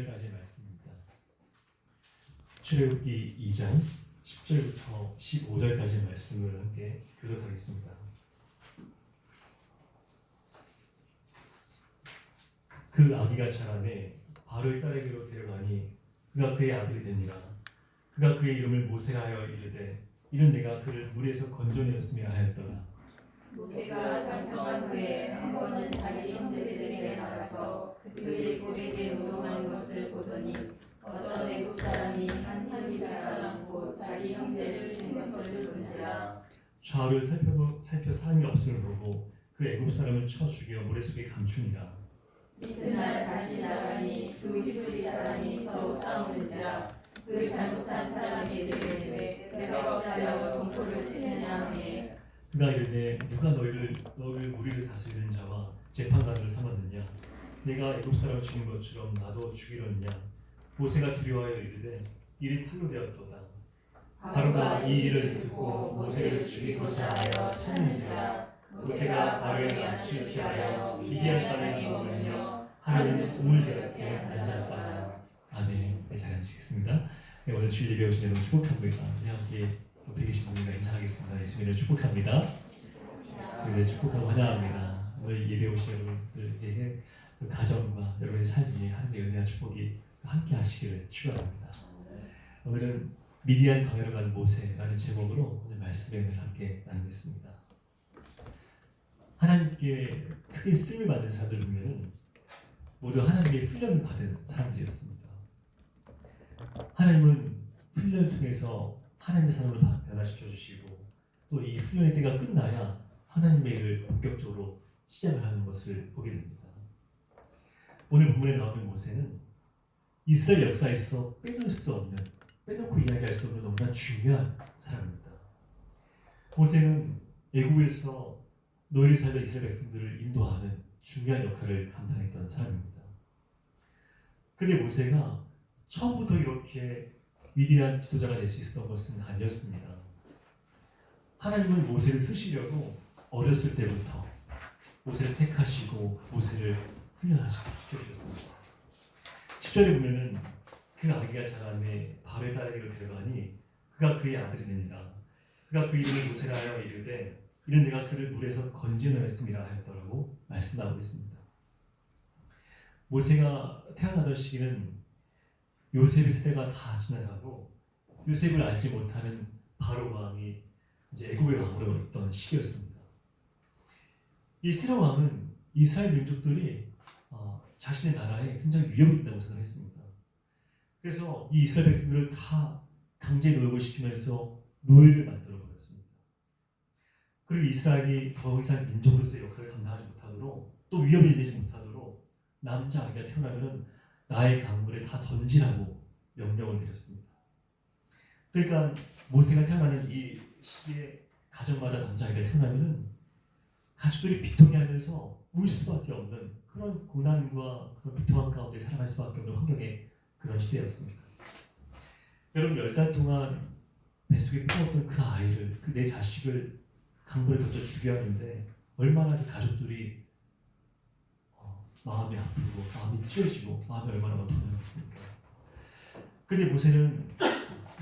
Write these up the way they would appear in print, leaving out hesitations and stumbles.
까지의 말씀입니다. 출애굽기 2장 10절부터 15절까지의 말씀을 함께 교독하겠습니다. 그 아기가 자라매 바로의 딸에게로 데려가니 그가 그의 아들이 되니라. 그가 그의 이름을 모세라 하여 이르되 이는 내가 그를 물에서 건져내었음이라 하였더라. 모세가 장성한 후에 한 번은 자기 형제들에게 나가서 그들이 고에게 노동하는 것을 보더니 어떤 애국 사람이 한 현지 사람 곧 자기 형제를 죽인 것을 본지라. 좌우를 살펴 사람이 없음을 보고 그 애굽 사람을 쳐 죽여 모래 속에 감추니라. 이튿날 다시 나가니 두 히브리 사람이 서로 싸우는지라. 그 잘못한 사람이 이르되 내가 어찌하여 동포를 치느냐 하매 그가 이르되 누가 너를 무리를 다스리는 자와 재판관을 삼았느냐? 내가 애굽 사람을 죽인 것처럼 나도 죽이려느냐? 모세가 두려워하여 이르되 일이 탈로 되었도다. 바로가 이 일을 듣고 모세를 죽이고자 하여 찾는지라. 모세가 바로의 낯을 피하여 미디안 땅에 머물며 하루는 우물 곁에 앉았다. 아멘. 네, 잘 앉으시겠습니다. 네, 오늘 주일 예배 오신 여러분 축복합니다. 네, 함께 옆에 계신 분들과 인사하겠습니다. 예수님을 축복합니다. 예수님을 축복하고 환영합니다. 오늘 예배 오신 여러분들에게 가정과 여러분의 삶이 하나님의 은혜와 축복이 함께 하시기를 축원합니다. 오늘은 미디안 광야로 간 모세라는 제목으로 오늘 말씀의 은혜를 함께 나누겠습니다. 하나님께 크게 쓰임을 받은 사람들 보면은 모두 하나님께 훈련을 받은 사람들이었습니다. 하나님은 훈련을 통해서 하나님의 사람을 변화시켜 주시고 또 이 훈련의 때가 끝나야 하나님의 일을 본격적으로 시작을 하는 것을 보게 됩니다. 오늘 본문에 나오는 모세는 이스라엘 역사에서 빼놓고 이야기할 수 없는 너무나 중요한 사람입니다. 모세는 애굽에서 노예를 살던 이스라엘 백성들을 인도하는 중요한 역할을 감당했던 사람입니다. 그런데 모세가 처음부터 이렇게 위대한 지도자가 될 수 있었던 것은 아니었습니다. 하나님은 모세를 쓰시려고 어렸을 때부터 모세를 택하시고 모세를 훈련시켜주셨습니다. 10절에 보면은 그 아기가 자라매 바로의 딸에게로 데려가니 그가 그의 아들이 되니라. 그가 그 이름을 모세라 하여 이르되 이는 내가 그를 물에서 건져내었음이라 하였더라고 말씀하고 있습니다. 모세가 태어나던 시기는 요셉의 세대가 다 지나가고 요셉을 알지 못하는 바로 왕이 이제 애굽의 왕으로 있던 시기였습니다. 이 세로 왕은 이스라엘 민족들이 자신의 나라에 굉장히 위협이 있다고 생각했습니다. 그래서 이 이스라엘 백성들을 다 강제 노역을 시키면서 노예를 만들어 버렸습니다. 그리고 이스라엘이 더 이상 민족으로서의 역할을 감당하지 못하도록 또 위협이 되지 못하도록 남자 아기가 태어나면 나의 강물에 다 던지라고 명령을 내렸습니다. 그러니까 모세가 태어나는 이 시기에 가정마다 남자아이가 태어나면 가족들이 비통해하면서 울 수밖에 없는 그런 고난과 그런 비통한 가운데 살아갈 수밖에 없는 환경의 그런 시대였습니다. 여러분 10달 동안 뱃속에 품었던 그 아이를 그 내 자식을 강물에 던져 죽여야 하는데 얼마나 그 가족들이 마음이 아프고 마음이 찢어지고 마음이 얼마나 고통스럽습니까? 그런데 모세는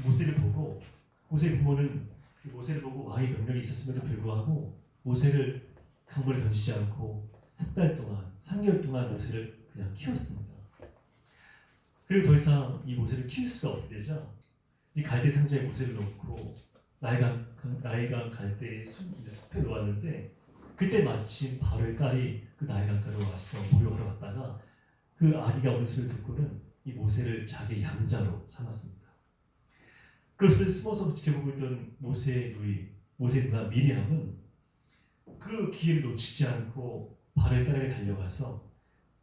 모세의 부모는 모세를 보고 왕의 명령이 있었음에도 불구하고 모세를 강물에 던지지 않고 3개월 동안 모세를 그냥 키웠습니다. 그리고 더 이상 이 모세를 키울 수가 없게 되죠. 이 갈대 상자에 모세를 넣고 나일강 갈대의 숲에 놓았는데 그때 마침 바로의 딸이 그 나일강가로 와서 목욕하러 왔다가 그 아기가 우는 소리를 듣고는 이 모세를 자기 양자로 삼았습니다. 그것을 숨어서 지켜보고 있던 모세의 누나 미리암은 그 기회를 놓치지 않고 바로의 딸에게 달려가서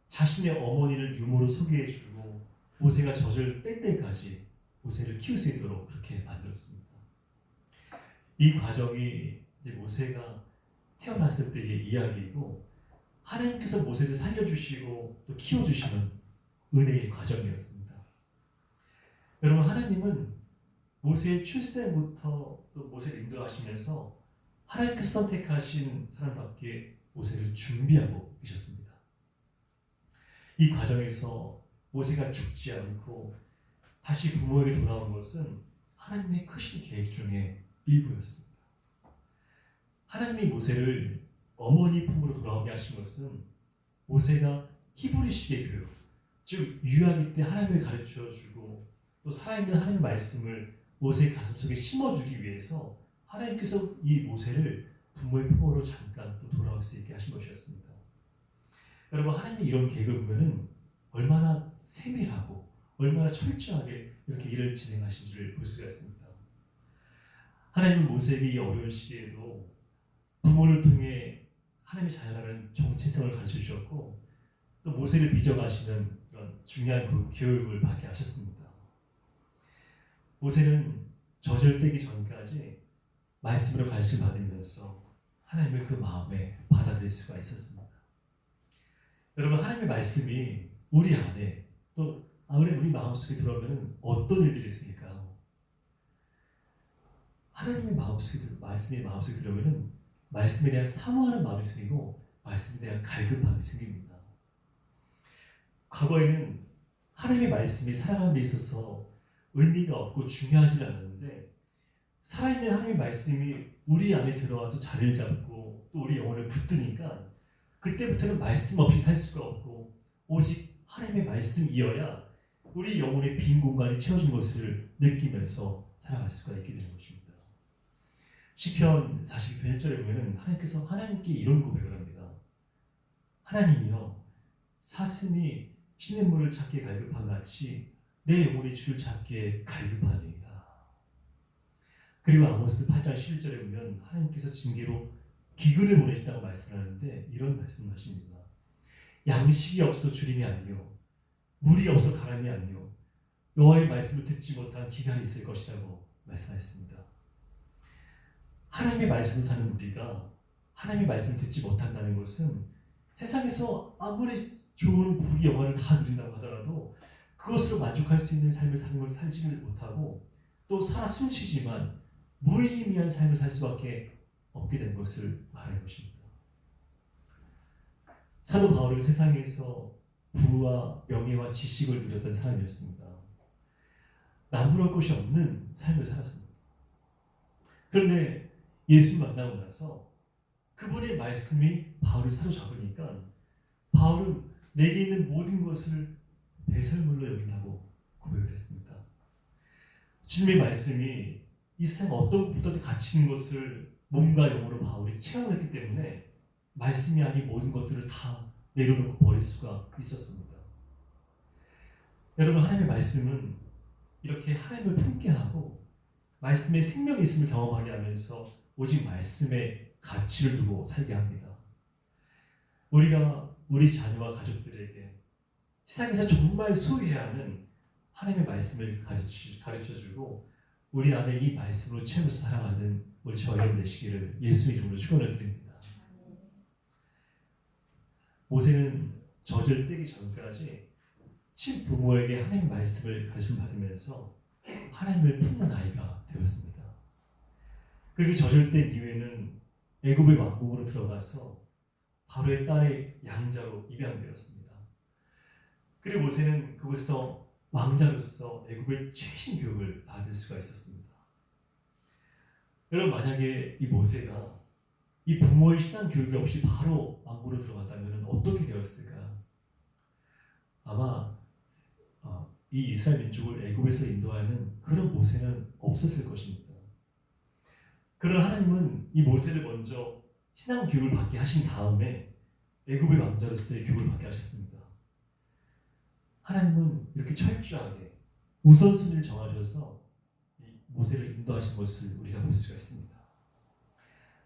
자신의 어머니를 유모로 소개해주고 모세가 젖을 뺄 때까지 모세를 키울 수 있도록 그렇게 만들었습니다. 이 과정이 이제 모세가 태어났을 때의 이야기이고 하나님께서 모세를 살려주시고 또 키워주시는 은혜의 과정이었습니다. 여러분 하나님은 모세의 출생부터 또 모세를 인도하시면서 하나님께서 선택하신 사람답게 모세를 준비하고 계셨습니다. 이 과정에서 모세가 죽지 않고 다시 부모에게 돌아온 것은 하나님의 크신 계획 중에 일부였습니다. 하나님이 모세를 어머니 품으로 돌아오게 하신 것은 모세가 히브리식의 교육, 즉 유아기 때 하나님을 가르쳐주고 또 살아있는 하나님의 말씀을 모세의 가슴속에 심어주기 위해서 하나님께서 이 모세를 부모의 품으로 잠깐 또 돌아올 수 있게 하신 것이었습니다. 여러분, 하나님의 이런 계획을 보면은 얼마나 세밀하고 얼마나 철저하게 이렇게 일을 진행하신지를 볼 수가 있습니다. 하나님은 모세에게 이 어려운 시기에도 부모를 통해 하나님의 자녀라는 정체성을 가르쳐 주셨고 또 모세를 빚어가시는 그런 중요한 교육을 받게 하셨습니다. 모세는 저절되기 전까지 말씀으로 가르침을 받으면서 하나님을 그 마음에 받아들일 수가 있었습니다. 여러분, 하나님의 말씀이 우리 안에 또 우리 마음속에 들어오면 어떤 일들이 생길까요? 하나님의 말씀이 마음속에 들어오면 말씀에 대한 사모하는 마음이 생기고 말씀에 대한 갈급함이 생깁니다. 과거에는 하나님의 말씀이 살아가는 데 있어서 의미가 없고 중요하지 않았는데 살아있는 하나님의 말씀이 우리 안에 들어와서 자리를 잡고 또 우리 영혼을 붙드니까 그때부터는 말씀 없이 살 수가 없고 오직 하나님의 말씀이어야 우리 영혼의 빈 공간이 채워진 것을 느끼면서 살아갈 수가 있게 되는 것입니다. 시편 42편 1절에 보면 하나님께서 하나님께 이런 고백을 합니다. 하나님이여, 사슴이 시냇물을 찾기에 갈급한 같이 내 영혼이 주를 찾기에 갈급하니이다. 그리고 아모스 8장 11절에 보면 하나님께서 징계로 기근을 보내신다고 말씀하는데 이런 말씀을 하십니다. 양식이 없어 주림이 아니요 물이 없어 가람이 아니요 여호와의 말씀을 듣지 못한 기간이 있을 것이라고 말씀하셨습니다. 하나님의 말씀을 사는 우리가 하나님의 말씀을 듣지 못한다는 것은 세상에서 아무리 좋은 부귀 영화를 다 누린다고 하더라도 그것으로 만족할 수 있는 삶을 사는 걸 살지를 못하고 또 살아 숨쉬지만 무의미한 삶을 살 수밖에 없게 된 것을 말하는 것입니다. 사도 바울은 세상에서 부와 명예와 지식을 누렸던 사람이었습니다. 남부러울 것이 없는 삶을 살았습니다. 그런데 예수를 만나고 나서 그분의 말씀이 바울을 사로잡으니까 바울은 내게 있는 모든 것을 배설물로 여긴다고 고백을 했습니다. 주님의 말씀이 이 세상 어떤 것보다도 가치 있는 것을 몸과 영으로 바울이 체험했기 때문에 말씀이 아닌 모든 것들을 다 내려놓고 버릴 수가 있었습니다. 여러분, 하나님의 말씀은 이렇게 하나님을 품게 하고 말씀에 생명이 있음을 경험하게 하면서 오직 말씀에 가치를 두고 살게 합니다. 우리가 우리 자녀와 가족들에게 세상에서 정말 소유해야 하는 하나님의 말씀을 가르쳐주고 우리 안에 이 말씀으로 채우면서 살아가는 우리 저와 여러분 되시기를 예수의 이름으로 축원을 드립니다. 모세는 젖을 떼기 전까지 친부모에게 하나님의 말씀을 가르침 받으면서 하나님을 품는 아이가 되었습니다. 그리고 젖을 뗀 이후에는 애굽의 왕궁으로 들어가서 바로의 딸의 양자로 입양되었습니다. 그리고 모세는 그곳에서 왕자로서 애굽의 최신 교육을 받을 수가 있었습니다. 여러분, 만약에 이 모세가 이 부모의 신앙 교육이 없이 바로 왕궁으로 들어갔다면 어떻게 되었을까? 아마 이 이스라엘 민족을 애굽에서 인도하는 그런 모세는 없었을 것입니다. 그러나 하나님은 이 모세를 먼저 신앙 교육을 받게 하신 다음에 애굽의 왕자로서의 교육을 받게 하셨습니다. 하나님은 이렇게 철저하게 우선순위를 정하셔서 이 모세를 인도하신 것을 우리가 볼 수가 있습니다.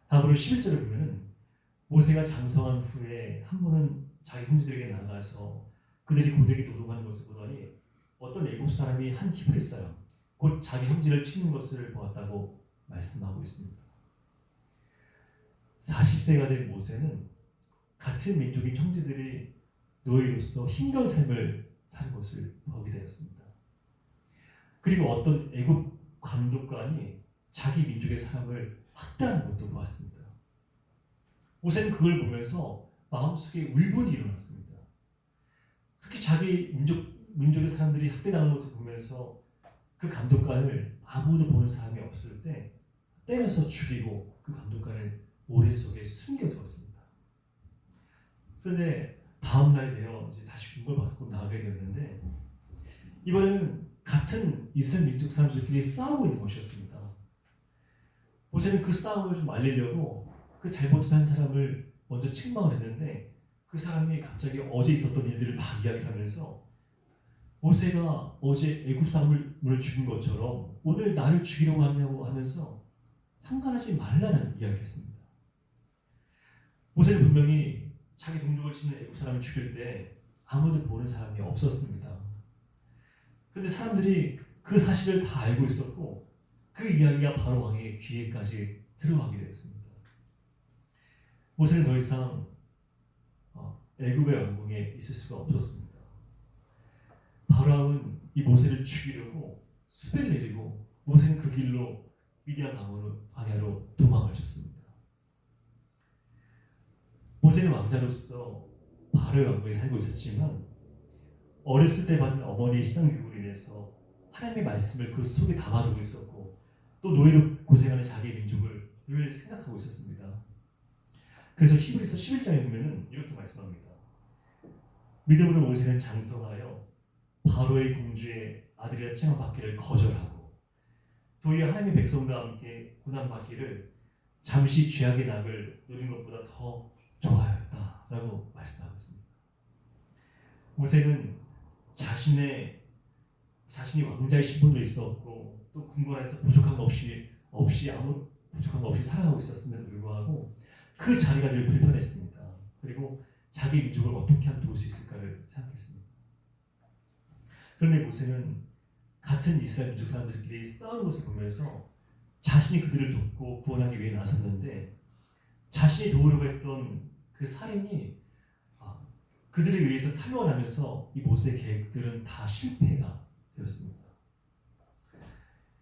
다음으로 11절을 보면 모세가 장성한 후에 한 번은 자기 형제들에게 나가서 그들이 고되게 노동하는 것을 보더니 어떤 애굽 사람이 한 히브리 사람 곧 자기 형제를 치는 것을 보았다고 말씀하고 있습니다. 40세가 된 모세는 같은 민족인 형제들이 노예로서 힘겨운 삶을 사는 것을 보게 되었습니다. 그리고 어떤 애굽 감독관이 자기 민족의 사람을 학대하는 것도 보았습니다. 모세는 그걸 보면서 마음속에 울분이 일어났습니다. 그렇게 자기 민족 민족의 사람들이 학대당하는 것을 보면서 그 감독관을 아무도 보는 사람이 없을 때 때려서 죽이고 그 감독관을 모래 속에 숨겨두었습니다. 그런데 다음 날 되어 이제 다시 군벌 받고 나가게 되었는데 이번에는 같은 이스라엘 민족 사람들끼리 싸우고 있는 것이었습니다. 모세는 그 싸움을 좀 말리려고 그 잘못한 사람을 먼저 책망을 했는데 그 사람이 갑자기 어제 있었던 일들을 막 이야기를 하면서 모세가 어제 애굽 사람을 죽인 것처럼 오늘 나를 죽이려고 하냐고 하면서 상관하지 말라는 이야기를 했습니다. 모세는 분명히 자기 동족을 치는 애굽 사람을 죽일 때 아무도 보는 사람이 없었습니다. 그런데 사람들이 그 사실을 다 알고 있었고 그 이야기가 바로 왕의 귀에까지 들어가게 되었습니다. 모세는 더 이상 애굽의 왕궁에 있을 수가 없었습니다. 바로왕은 이 모세를 죽이려고 숲을 내리고 모세는 그 길로 미디안 광야로 도망을 쳤습니다. 모세는 왕자로서 바로의 왕국에 살고 있었지만 어렸을 때 받은 어머니의 신앙 교육으로 인해서 하나님의 말씀을 그 속에 담아두고 있었고 또 노예로 고생하는 자기 민족을 늘 생각하고 있었습니다. 그래서 히브리서 11장에 보면은 이렇게 말씀합니다. 믿음으로 모세는 장성하여 바로의 공주의 아들이라 칭함받기를 거절하고 도리어 하나님의 백성과 함께 고난받기를 잠시 죄악의 낙을 누린 것보다 더 좋아하였다라고 말씀하고 있습니다. 모세는 자신이 왕자의 신분으로 있었고 또 궁궐 안에서 부족한 거 없이 아무 부족한 거 없이 살아가고 있었음에도 불구하고 그 자리가 늘 불편했습니다. 그리고 자기 민족을 어떻게 하면 도울 수 있을까를 생각했습니다. 그런데 모세는 같은 이스라엘 민족 사람들끼리 싸우는 것을 보면서 자신이 그들을 돕고 구원하기 위해 나섰는데 자신이 도우려고 했던 그 살인이 그들에 의해서 탈로가 나면서 이 모세의 계획들은 다 실패가 되었습니다.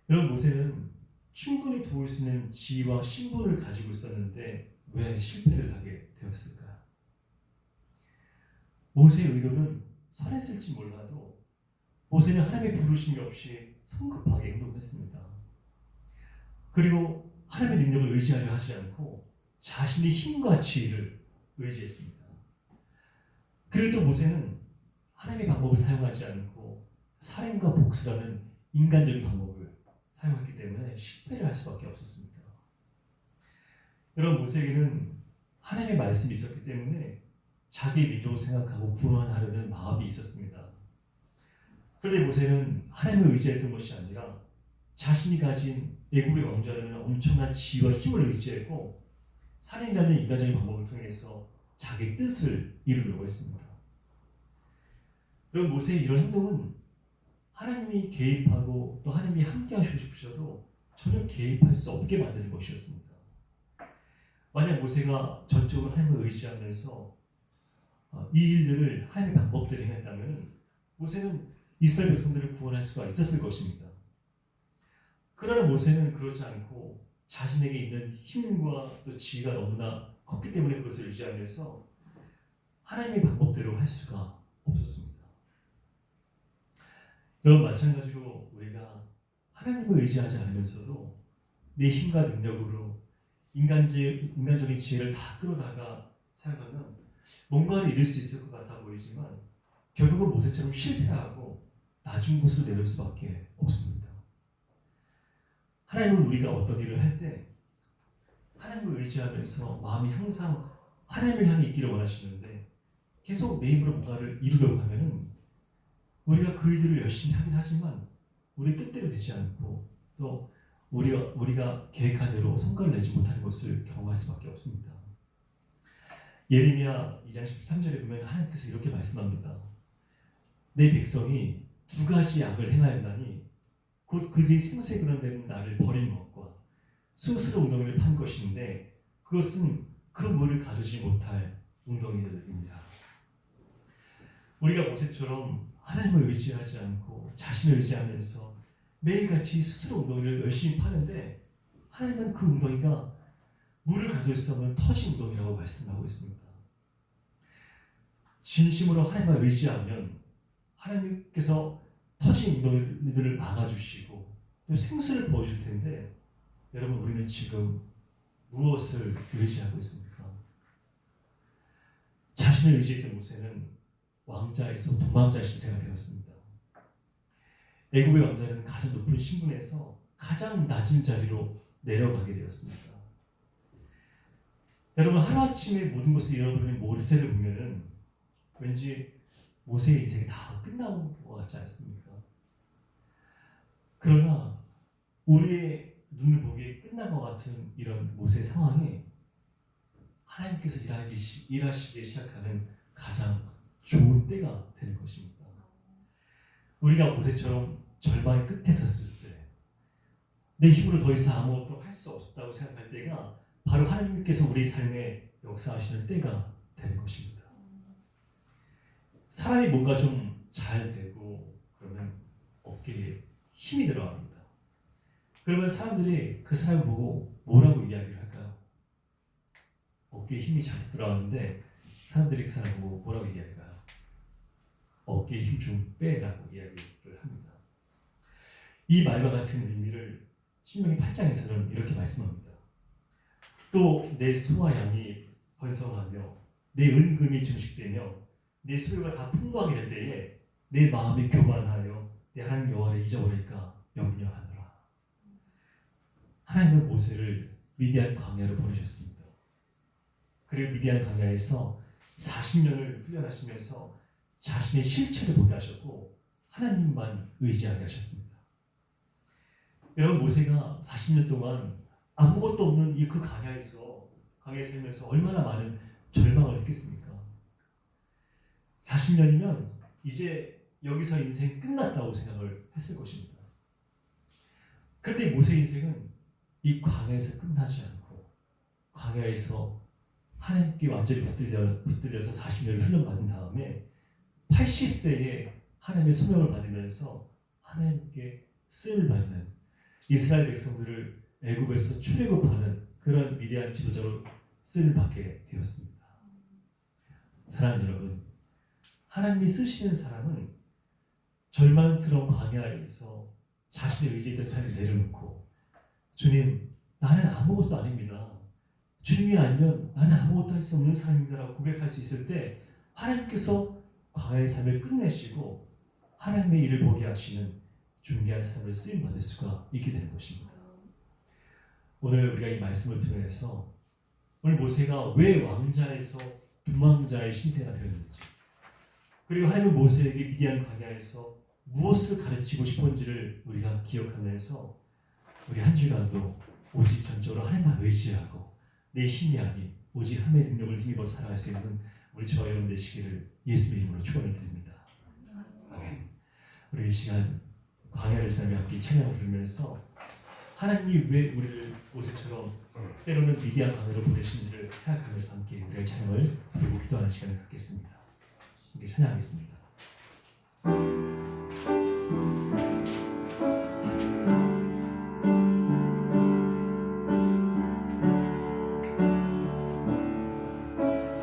여러분, 모세는 충분히 도울 수 있는 지위와 신분을 가지고 있었는데 왜 실패를 하게 되었을까요? 모세의 의도는 선했을지 몰라도 모세는 하나님의 부르심이 없이 성급하게 행동했습니다. 그리고 하나님의 능력을 의지하려 하지 않고 자신의 힘과 지혜를 의지했습니다. 그래도 모세는 하나님의 방법을 사용하지 않고 살인과 복수라는 인간적인 방법을 사용했기 때문에 실패를 할 수밖에 없었습니다. 여러분, 모세에게는 하나님의 말씀이 있었기 때문에 자기의 민족을 생각하고 구원하려는 마음이 있었습니다. 그런데 모세는 하나님을 의지했던 것이 아니라 자신이 가진 애국의 왕좌라는 엄청난 지혜와 힘을 의지했고 살인이라는 인간적인 방법을 통해서 자기 뜻을 이루려고 했습니다. 여러분, 모세의 이런 행동은 하나님이 개입하고 또 하나님이 함께 하시고 싶으셔도 전혀 개입할 수 없게 만드는 것이었습니다. 만약 모세가 전적으로 하나님을 의지하면서 이 일들을 하나님의 방법대로 행했다면 모세는 이스라엘 백성들을 구원할 수가 있었을 것입니다. 그러나 모세는 그렇지 않고 자신에게 있는 힘과 또 지혜가 너무나 컸기 때문에 그것을 의지하면서 하나님의 방법대로 할 수가 없었습니다. 여러분, 마찬가지로 우리가 하나님을 의지하지 않으면서도 내 힘과 능력으로 인간적인 지혜를 다 끌어다가 사용하면 뭔가를 이룰 수 있을 것 같아 보이지만 결국은 모세처럼 실패하고 낮은 곳으로 내릴 수밖에 없습니다. 하나님은 우리가 어떤 일을 할 때 하나님을 의지하면서 마음이 항상 하나님을 향해 있기를 원하시는데 계속 내 힘으로 뭔가를 이루려고 하면은 우리가 그 일들을 열심히 하긴 하지만 우리 뜻대로 되지 않고 또 우리가 계획한 대로 성과를 내지 못하는 것을 경험할 수밖에 없습니다. 예레미야 2장 13절에 보면 하나님께서 이렇게 말씀합니다. 내 백성이 두 가지 악을 행하였나니 곧 그들이 생수에 근원되는 나를 버린 것과 수스로 웅덩이를 판 것인데 그것은 그 물을 가두지 못할 웅덩이들입니다. 우리가 모세처럼 하나님을 의지하지 않고 자신을 의지하면서 매일같이 스스로 웅덩이를 열심히 파는데 하나님은 그 웅덩이가 물을 가둘 수 없는 터진 웅덩이라고 말씀하고 있습니다. 진심으로 하나님을 의지하면 하나님께서 터진 너희들을 막아주시고 또 생수를 부어줄 텐데 여러분 우리는 지금 무엇을 의지하고 있습니까? 자신을 의지했던 모세는 왕자에서 도망자 신세가 되었습니다. 애굽의 왕자는 가장 높은 신분에서 가장 낮은 자리로 내려가게 되었습니다. 여러분 하루아침에 모든 것을 잃어버리는 모세를 보면은 왠지 모세의 인생이 다 끝나온 것 같지 않습니까? 그러나 우리의 눈을 보기에 끝난 것 같은 이런 모세 상황에 하나님께서 일하시기 시작하는 가장 좋은 때가 되는 것입니다. 우리가 모세처럼 절망의 끝에 섰을 때 내 힘으로 더 이상 아무것도 할 수 없다고 생각할 때가 바로 하나님께서 우리 삶에 역사하시는 때가 되는 것입니다. 사람이 뭔가 좀 잘 되고 그러면 어깨에 힘이 들어갑니다. 그러면 사람들이 그 사람을 보고 뭐라고 이야기를 할까요? 어깨에 힘이 잘 들어가는데 사람들이 그 사람을 보고 뭐라고 이야기할까요? 어깨에 힘 좀 빼라고 이야기를 합니다. 이 말과 같은 의미를 신명기 8장에서는 이렇게 말씀합니다. 또 내 소와 양이 번성하며 내 은금이 증식되며 내 소유가 다 풍부하게 될 때에 내 마음이 교만하여 내 하나님 여호와를 잊어버릴까 염려하노라. 하나님은 모세를 미디안 광야로 보내셨습니다. 그리고 미디안 광야에서 40년을 훈련하시면서 자신의 실체를 보게 하셨고 하나님만 의지하게 하셨습니다. 여러분 모세가 40년 동안 아무것도 없는 이 그 광야에 살면서 얼마나 많은 절망을 했겠습니까? 40년이면 이제 여기서 인생 끝났다고 생각을 했을 것입니다. 그런데 모세 인생은 이 광야에서 끝나지 않고 광야에서 하나님께 완전히 붙들려서 40년을 훈련받은 다음에 80세에 하나님의 소명을 받으면서 하나님께 쓰임을 받는 이스라엘 백성들을 애굽에서 출애굽하는 그런 위대한 지도자로 쓰임을 받게 되었습니다. 사랑하는 여러분, 하나님이 쓰시는 사람은 절망스러운 광야에서 자신의 의지했던 삶을 내려놓고 주님, 나는 아무것도 아닙니다. 주님이 아니면 나는 아무것도 할 수 없는 사람입니다 라고 고백할 수 있을 때 하나님께서 광야의 삶을 끝내시고 하나님의 일을 보게 하시는 존귀한 삶을 쓰임받을 수가 있게 되는 것입니다. 오늘 우리가 이 말씀을 통해서 오늘 모세가 왜 왕자에서 도망자의 신세가 되었는지 그리고 하나님은 모세에게 미디안 광야에서 무엇을 가르치고 싶은지를 우리가 기억하면서 우리 한 주간도 오직 전적으로 하나님만 의지하고 내 힘이 아닌 오직 하나님의 능력을 힘입어 살아갈 수 있는 우리 저와 여러분 되시기를 예수의 이름으로 축원을 드립니다. 아멘. 우리 이 시간 광야를 지나며 함께 찬양을 부르면서 하나님이 왜 우리를 모세처럼 때로는 미디안 광야로 보내신지를 생각하면서 함께 우리의 찬양을 부르고 기도하는 시간을 갖겠습니다. 함께 찬양하겠습니다.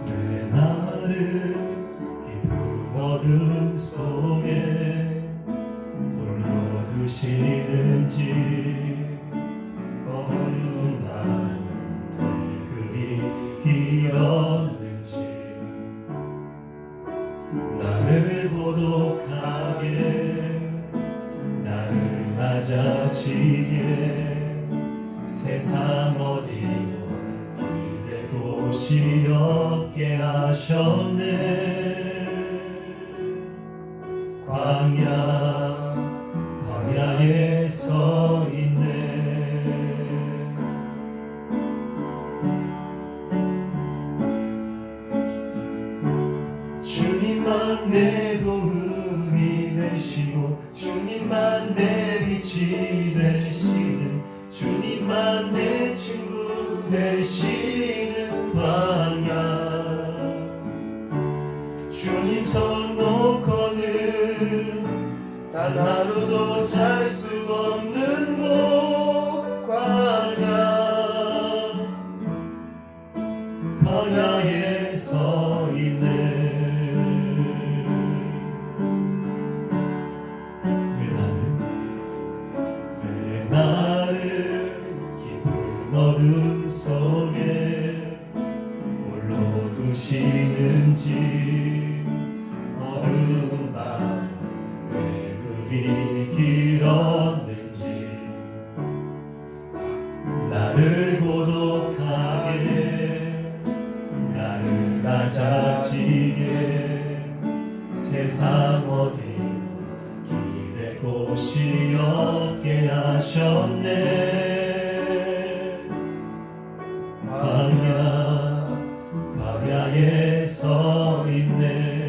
내 나를 깊은 어둠 속에 홀로 두시는지 어두운 밤은 왜 그리 길었는지 나를 고독하게 나를 맞아치게 세상 어디도 기댈 곳이 없게 하셨네. 광야에 서 있네. 주님만 내 도움이 되시고 주님만 내 빛이 되시는 주님만 내 친구 되시는 광야. 주님 손 놓고는 단 하루도 살 수 없는 곳 광야에 서 있네. 세월이 길었는지 나를 고독하게 나를 낮아지게 세상 어디도 기댈 곳이 없게 하셨네. 광야에 서 있네.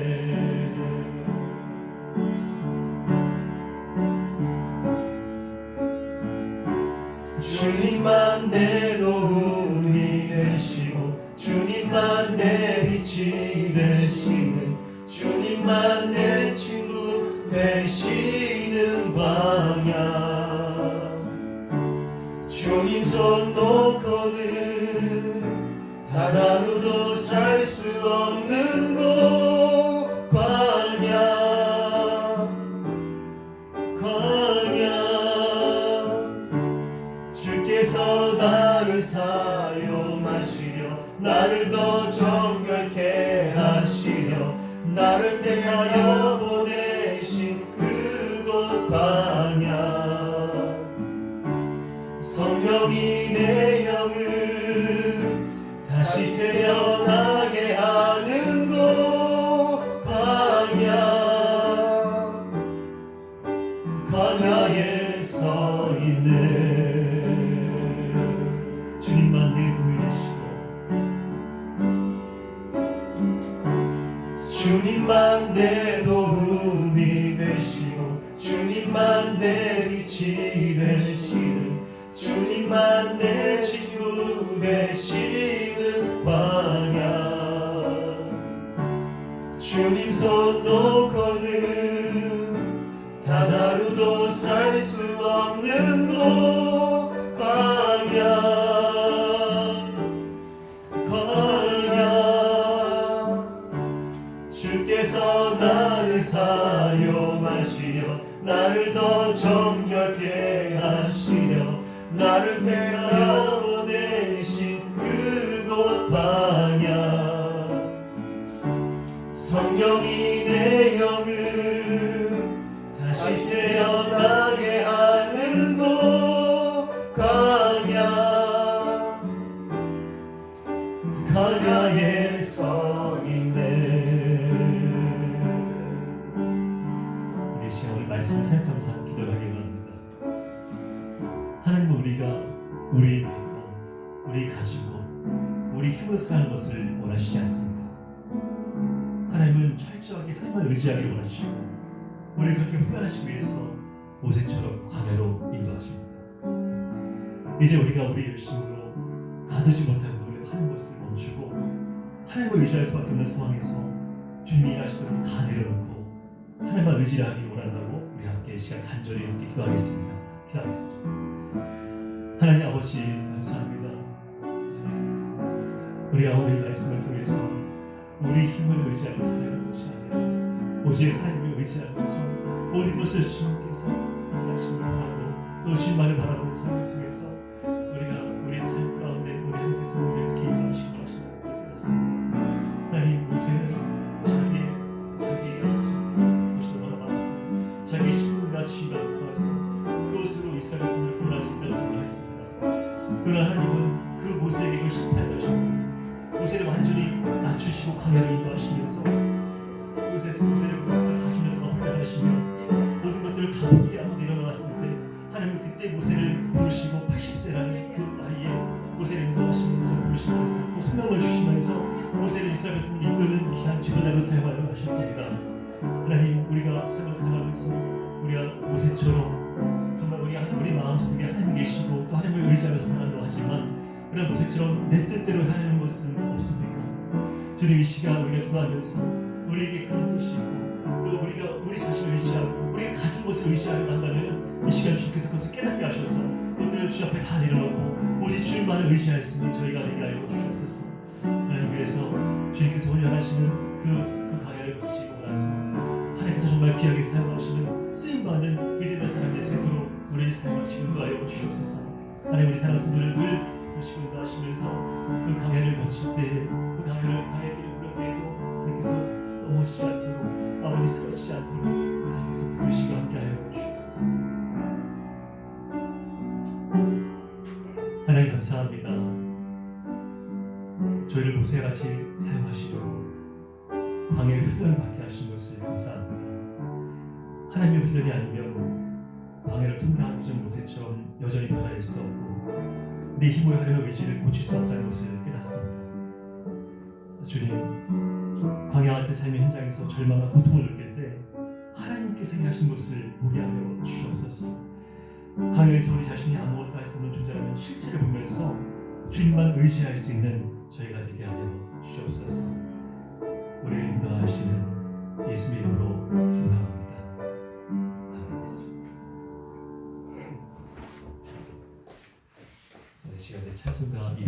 주님만 내 도움이 되시고 주님만 내 빛이 되시는 주님만 내 친구 되시는 광야. 주님 손 놓고는 단 하루도 살 수 없는 곳 광야. 주께서 나를 사용하시려 나를 더 정결케 하시려 나를 택하여 보내신 그곳 광야. 성령이 내 영을 다시 태어나게 하는 곳 광야. 광야에 서 있네. 주님만 내 도움이 되시고 주님만 내 도움이 되시고 주님만 내 빛이 되시는 주님만 내 친구 되시는 광야. 주님 손 놓고는 단 하루도 살 수 없는 곳 광야. 주께서 나를 사용하시려 나를 더 정결케 하시려 나를 택하여 보내신 그곳 광야. 성령이 내 영을 다시 태어나게 하는 곳 광야. 광야에 서 있네. 우리 시간 오늘 말씀을 생각하면서 기도하기 원합니다. 하나님은 우리가 우리의 믿고 우리 가지고 우리 힘을 사는 것을 원하시지 않습니다. 하나님은 철저하게 하나님만 의지하기를 원하시고 우리 그렇게 훈련하시기 위해서 모세처럼 광야로 인도하십니다. 이제 우리가 우리 열심으로 가두지 못하는 우리가 하는 것을 멈추고 하나님을 의지할 수밖에 없는 상황에서 주님이 일하시도록 다 내려놓고 하나님만 의지하기를 원한다고 우리 함께 시간 간절히 함께 기도하겠습니다. 기도하겠습니다. 하나님 아버지 감사합니다. 우리가 오늘 말씀을 통해서 우리 힘을 의지하고 살아가는 것이 아니라 오직 하나님을 의지하면서 모든 것을 주님께서 하나님을 바라고 또 주님만을 바라보는 삶을 통해서 우리가 우리 삶 가운데 우리 하나님께서 우리를 이렇게 인도하시고 하시는 걸 믿었습니다. 하나님 모세는 자기의 것을 원하고 자기 신분과 지위가 높아서 그곳으로 이스라엘 백성을 구원할 수 있다고 생각했습니다. 그러나 하나님은 그 모세에게 이걸 실패하셨고 모세를 완전히 낮추시고 광야로 인도하시면서 모세를 그곳에서 40년 동안 훈련하시며 모든 것들을 다 포기하고 내려놓았을 때 하나님은 그때 모세를 부르시고 80세라는 그 나이에 모세를 인도하시면서 부르시면서 또 소명을 주시면서 모세를 이스라엘 백성을 이끄는 귀한 지도자로 사용하려 하셨습니다. 하나님 우리가 삶을 살아가면서 우리가 모세처럼 정말 우리 마음속에 하나님 계시고 또 하나님을 의지하면서 살아간다고 하지만 그런 모세처럼 내 뜻대로 하는 것은 없습니까? 주님 이 시간 우리가 기도하면서 우리에게 그런 뜻이 있고 또 우리가 우리 자신을 의지하고 우리가 가진 것을 의지하려 한다면 이 시간 주께서 그것을 깨닫게 하셔서 그것들을 주 앞에 다 내려놓고 오직 주님만을 의지할 수 있는 저희가 되게 하여 주시옵소서. 하나님 그래서 주님께서 훈련하시는 그 강야를 거치고 나서 하나님께서 정말 귀하게 사용하시는 쓰임받는 믿음의 사람의 쇠도로 우리를 사용하시고 인도하여 주시옵소서. 하나님 우리 사랑 성도를 드시고 인도하시면서 그 강야를 거칠 때 그 강야의 길을 걸을 때에도 하나님께서 넘어지지 않도록 아버지 쓰러지지 않도록 하나님께서 붙드시고 함께하여 주시옵소서. 감사합니다. 저희를 모세같이 사용하시려고 광야의 훈련을 받게 하신 것을 감사합니다. 하나님의 훈련이 아니면 광야를 통과하기 전 모세처럼 여전히 변화할 수 없고 내 힘으로 하려는 의지를 고칠 수 없다는 것을 깨닫습니다. 주님, 광야 같은 삶의 현장에서 절망과 고통을 느낄 때 하나님께서 일하신 것을 보게 하여 주시옵소서. 광야에서 우리 자신이 아무것도 할 수 없는 존재라는 실체를 보면서 주님만 의지할 수 있는 저희가 되게 하여 주시옵소서. 우리를 인도하시는 예수의 이름으로 기도합니다. 아멘. 이 시간에 찬송가 210